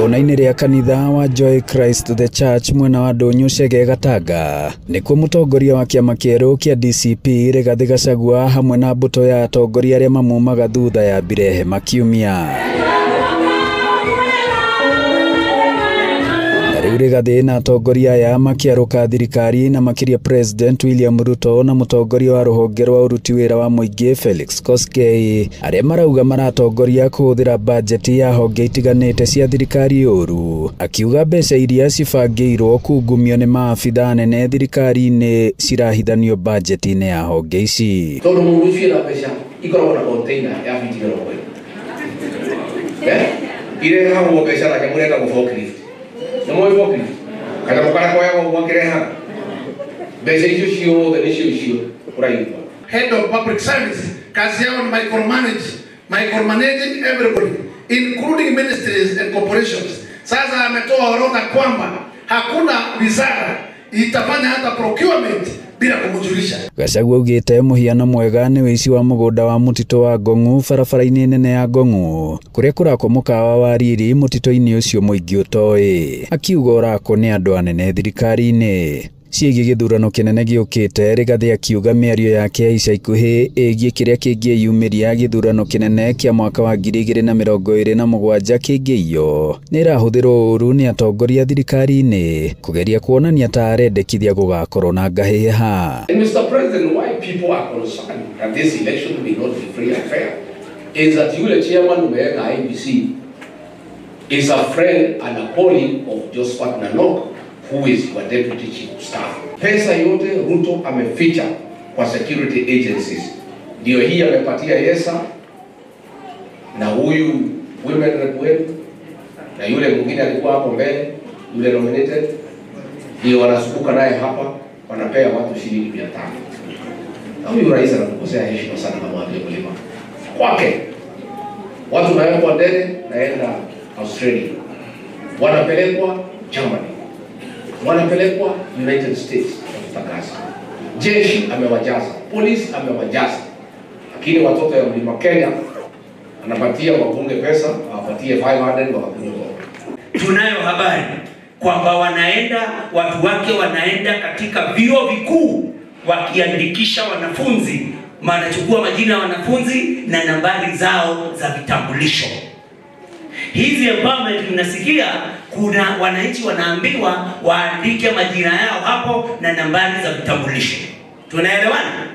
igongona-inĩ rĩa kanitha wa Joy Christ the Church mwena wa Ndũnyũ Chege Gatanga nĩkuo mũtongoria wa kĩama kĩerũ kĩa DCP Rigathĩ Gachagua hamwe na mbũtũ ya atongoria arĩa mamumaga thutha yambire hema kiumia. Rigathĩ na atongoria aya makĩarũka thirikari na makĩria President William Ruto na mũtongoria wa rũhonge rwa ũruti wĩra wa mũingĩ Felix Koskei arĩa marauga maratongoria kũhũthĩra bajeti ya honge itiganĩte cia thirikari ũru, akiuga mbeca iria cibangĩirwo kungumio nĩ maabitha nene thirikari-inĩ cirahithanio bajeti-inĩ ya honge ici. Tondũ mũndũ ũcio na mbeca ikoragwo na container ya biti mĩrongo ĩrĩ hahwo mbeca na mũrenda gũbokiri Namo ivoki kana mukara kwa yako wakireha bese hiyo the issue right. Head of public service kazi yao ni micromanaging everybody including ministries and corporations. Sasa ametoa orodha kwamba hakuna wizara itafanya hata procurement bila kumujulisha. Gachagua augĩte mũhiano mwega nĩ wĩici wa mũgũnda wa mũtitũ wa Ngong'u barabara-inĩ nene ya Ngong'u kũrĩa kũrakwo mũkawa wa Riri mũtitũ-inĩ ũcio mũingĩ ũtoĩ, akiuga ũrakwo nĩ andũ anene thirikari-inĩ. Ciĩgiĩ gĩthurano kĩnene gĩũkĩte, Rigathĩ akiuga mĩario yake ya ica ikuhĩ ĩgiĩ kĩrĩa kĩngĩyumĩria gĩthurano kĩnene kĩa mwaka wa 2027 kĩngĩiyo nĩ ĩrahũthĩrwo ũru nĩ atongoria thirikari-inĩ kũgeria kuonania ta arendekithia gũgakorwo na ngahĩha. Mr. President, why people are concerned that this election may not be free and fair is that you, the chairman of the IEBC, is a friend and a colleague of Josephat Nanok, who is your deputy chief of staff. Pesa yote Ruto ameficha kwa security agencies. Ndio hii amepatia Yesa na huyu women rep wetu na yule mwingine alikuwa hapo mbele, yule nominated, ndio wanasukuka naye hapa, wanapea watu shilingi 500. Na huyu rais anakosea heshima sana kama watu mlima. Kwake watu nawekwa ndege naenda Australia, wanapelekwa Germany, wanapelekwa United States kutakaza. Jeshi amewajaza, polisi amewajaza, lakini watoto ya mlima Kenya anapatia wabunge pesa, awapatie 500 wakakunywa. Tunayo habari kwamba watu wake wanaenda katika vyuo vikuu wakiandikisha wanafunzi, wanachukua majina ya wanafunzi na nambari zao za vitambulisho. Hizi empowerment mnasikia kuna wananchi wanaambiwa waandike majina yao hapo na nambari za vitambulisho. Tunaelewana?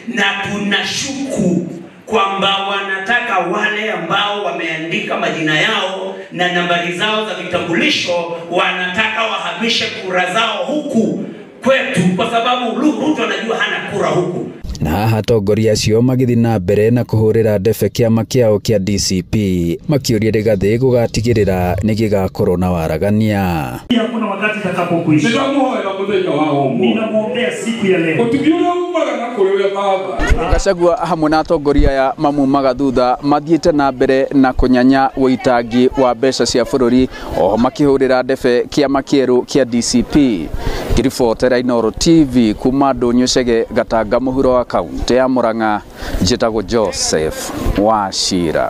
Na tunashuku kwamba wanataka wale ambao wameandika majina yao na nambari zao za vitambulisho wanataka wahamishe kura zao huku kwetu kwa sababu Ruto anajua hana kura huku. Na haha atongoria acio magĩthiĩ na mbere na kũhũrĩra ndebe kĩama kĩao kĩa DCP makĩũria Rigathĩ gũgatigĩrĩra nĩ gĩgakorwo na waragania. Hakuna wakati itakapokuisha. Ninamwombea siku ya leo. Gachagua hamwe na atongoria aya mamumaga thutha mathiĩte na mbere na kũnyanya ũitangi wa mbeca cia bũrũri oho makĩhũrĩra ndebe kĩama kĩerũ kĩa DCP. Kiribotera Inooro TV kuma Ndũnyũ Chege Gatanga mũhuro wa kaunti ya Murang'a, njĩtagwo Joseph Wachira.